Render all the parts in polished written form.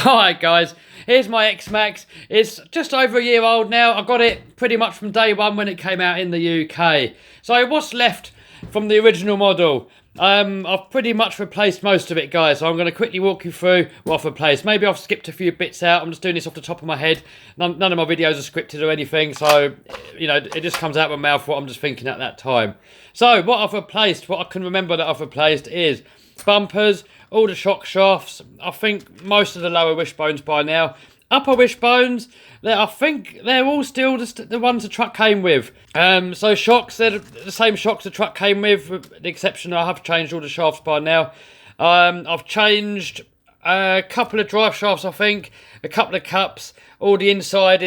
Alright guys, here's my X-Maxx. It's just over a year old now. I got it pretty much from day one when it came out in the UK. So what's left from the original model? I've pretty much replaced most of it, guys. So I'm going to quickly walk you through what I've replaced. Maybe I've skipped a few bits out. I'm just doing this off the top of my head. None of my videos are scripted or anything. So, you know, it just comes out of my mouth what I'm just thinking at that time. So what I've replaced, what I can remember that I've replaced is bumpers, all the shock shafts, I think most of the lower wishbones by now. Upper wishbones, I think they're all still the ones the truck came with. So shocks, they're the same shocks the truck came with the exception I have changed all the shafts by now. I've changed a couple of drive shafts, I think, a couple of cups, all the inside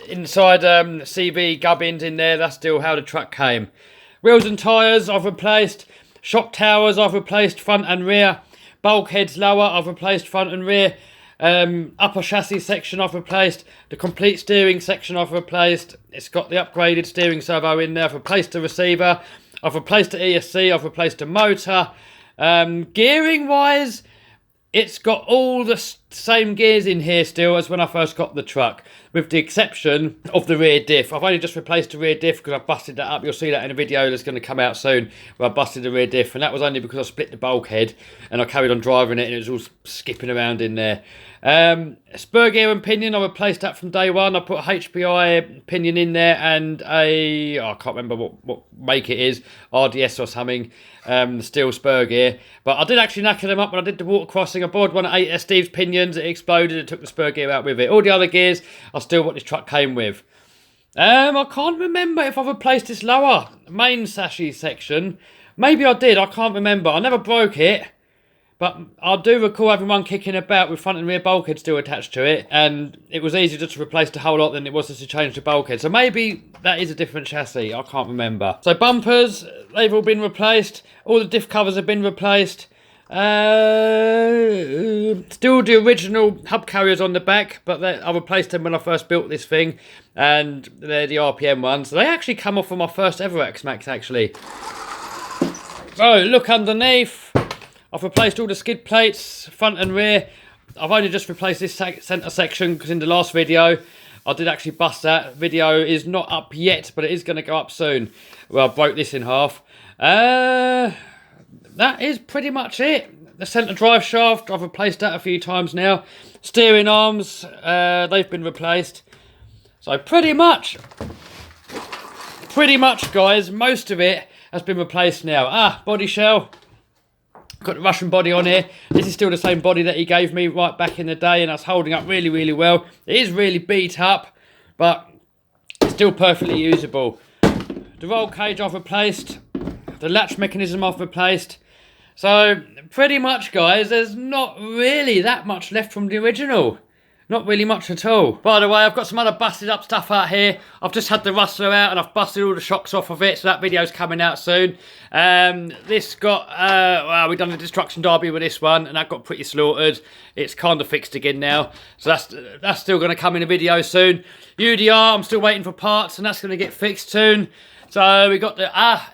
CV gubbins in there, that's still how the truck came. Wheels and tyres I've replaced. Shock towers I've replaced front and rear. Bulkheads lower I've replaced front and rear. Upper chassis section I've replaced. The complete steering section I've replaced. It's got the upgraded steering servo in there. I've replaced the receiver. I've replaced the ESC. I've replaced the motor. Gearing wise, it's got all the same gears in here still as when I first got the truck, with the exception of the rear diff. I've only just replaced the rear diff because I've busted that up. You'll see that in a video that's going to come out soon where I busted the rear diff, and that was only because I split the bulkhead and I carried on driving it and it was all skipping around in there. Spur gear and pinion, I replaced that from day one. I put a HPI pinion in there and I can't remember what make it is, RDS or something, steel spur gear. But I did actually knacker them up when I did the water crossing. I bored one of Steve's pinions, it exploded and took the spur gear out with it. All the other gears are still what this truck came with. I can't remember if I've replaced this lower main chassis section. Maybe I did, I can't remember. I never broke it. But I do recall having one kicking about with front and rear bulkhead still attached to it, and it was easier just to replace the whole lot than it was just to change the bulkhead. So maybe that is a different chassis, I can't remember. So bumpers, they've all been replaced. All the diff covers have been replaced. Still the original hub carriers on the back, but I replaced them when I first built this thing, and they're the RPM ones. They actually come off of my first ever X-Maxx, actually. So look underneath. I've replaced all the skid plates, front and rear. I've only just replaced this centre section because in the last video, I did actually bust that. Video is not up yet, but it is going to go up soon. Well, I broke this in half. That is pretty much it. The centre drive shaft, I've replaced that a few times now. Steering arms, they've been replaced. So pretty much, guys, most of it has been replaced now. Body shell. Got the Russian body on here. This is still the same body that he gave me right back in the day, and that's holding up really, really well. It is really beat up, but it's still perfectly usable. The roll cage I've replaced. The latch mechanism I've replaced. So, pretty much, guys, there's not really that much left from the original. Not really much at all. By the way, I've got some other busted up stuff out here. I've just had the rustler out and I've busted all the shocks off of it, so that video's coming out soon. This got, well, we've done the destruction derby with this one and that got pretty slaughtered. It's kind of fixed again now, so that's still going to come in a video soon. UDR, I'm still waiting for parts and that's going to get fixed soon. So we got the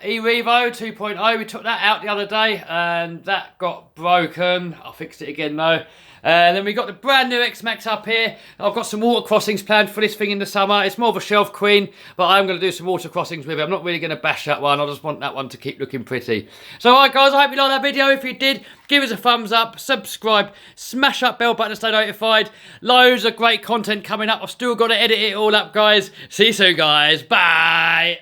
E-Revo 2.0, we took that out the other day and that got broken. I'll fix it again though. Then we got the brand new X-Maxx up here. I've got some water crossings planned for this thing in the summer. It's more of a shelf queen, but I'm going to do some water crossings with it. I'm not really going to bash that one. I just want that one to keep looking pretty. So alright guys, I hope you liked that video. If you did, give us a thumbs up, subscribe, smash that bell button to stay notified. Loads of great content coming up. I've still got to edit it all up, guys. See you soon, guys. Bye.